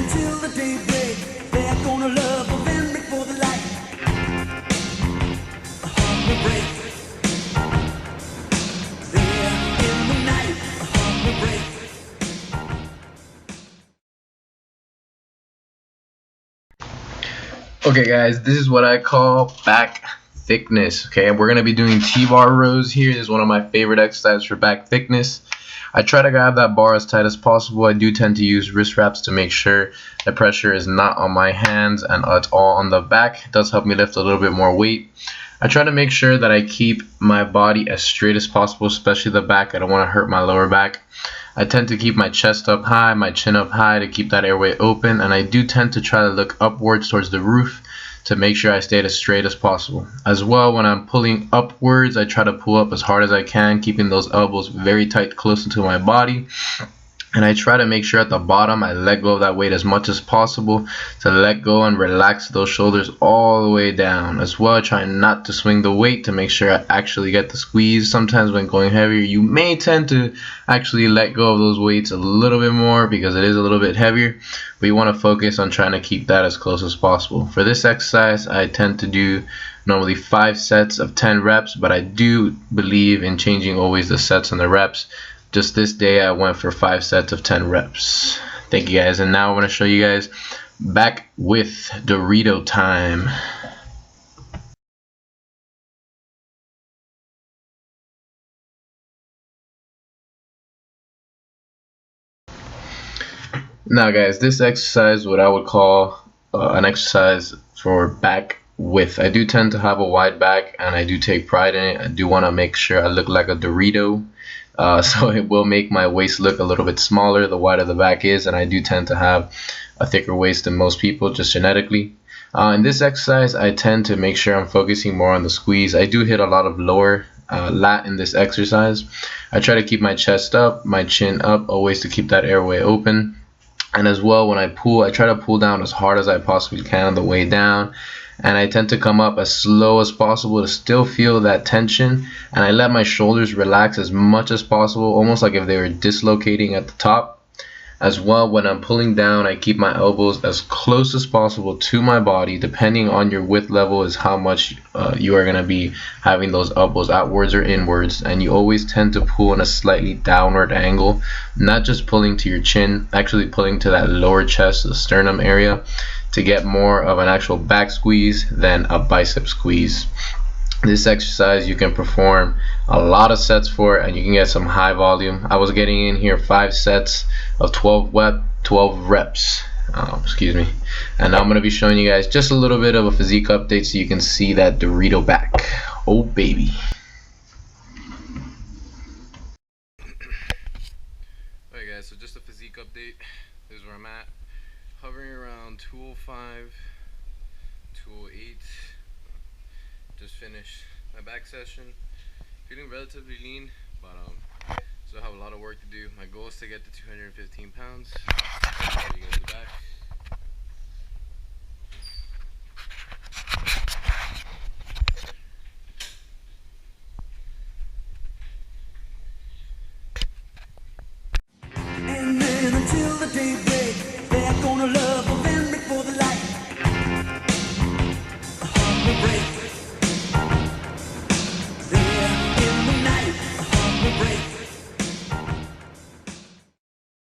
until the daybreak, they're gonna love a man before the light. A heart will break. There in the night, a heart will break. Okay guys, this is what I call back thickness. Okay, we're gonna be doing T-bar rows here. This is one of my favorite exercises for back thickness. I try to grab that bar as tight as possible. I do tend to use wrist wraps to make sure the pressure is not on my hands and it's all on the back. It does help me lift a little bit more weight. I try to make sure that I keep my body as straight as possible, especially the back. I don't want to hurt my lower back. I tend to keep my chest up high, my chin up high to keep that airway open, and I do tend to try to look upwards towards the roof to make sure I stay as straight as possible. As well, when I'm pulling upwards, I try to pull up as hard as I can, keeping those elbows very tight close to my body. And I try to make sure at the bottom I let go of that weight as much as possible, to let go and relax those shoulders all the way down. As well, I try not to swing the weight to make sure I actually get the squeeze. Sometimes when going heavier, you may tend to actually let go of those weights a little bit more because it is a little bit heavier. But you want to focus on trying to keep that as close as possible. For this exercise, I tend to do normally 5 sets of 10 reps, but I do believe in changing always the sets and the reps. Just this day I went for 5 sets of 10 reps. Thank you guys, and now I'm going to show you guys back with Dorito time. Now guys, this exercise, what I would call an exercise for back width. I do tend to have a wide back and I do take pride in it. I do want to make sure I look like a Dorito. So it will make my waist look a little bit smaller the wider the back is, and I do tend to have a thicker waist than most people just genetically. In this exercise, I tend to make sure I'm focusing more on the squeeze. I do hit a lot of lower lat in this exercise. I try to keep my chest up, my chin up, always to keep that airway open. And as well, when I pull, I try to pull down as hard as I possibly can on the way down. And I tend to come up as slow as possible to still feel that tension, and I let my shoulders relax as much as possible, almost like if they were dislocating at the top. As well, when I'm pulling down, I keep my elbows as close as possible to my body. Depending on your width level is how much you are going to be having those elbows outwards or inwards, and you always tend to pull in a slightly downward angle, not just pulling to your chin, actually pulling to that lower chest, the sternum area, to get more of an actual back squeeze than a bicep squeeze. This exercise you can perform a lot of sets for, and you can get some high volume. I was getting in here 5 sets of 12 reps. Excuse me. And now I'm going to be showing you guys just a little bit of a physique update so you can see that Dorito back. Oh baby. Alright guys, so just a physique update. This is where I'm at. Hovering around 205, 208. Just finished my back session. Feeling relatively lean, but still have a lot of work to do. My goal is to get to 215 pounds. Show you guys the back. And then until the daybreak.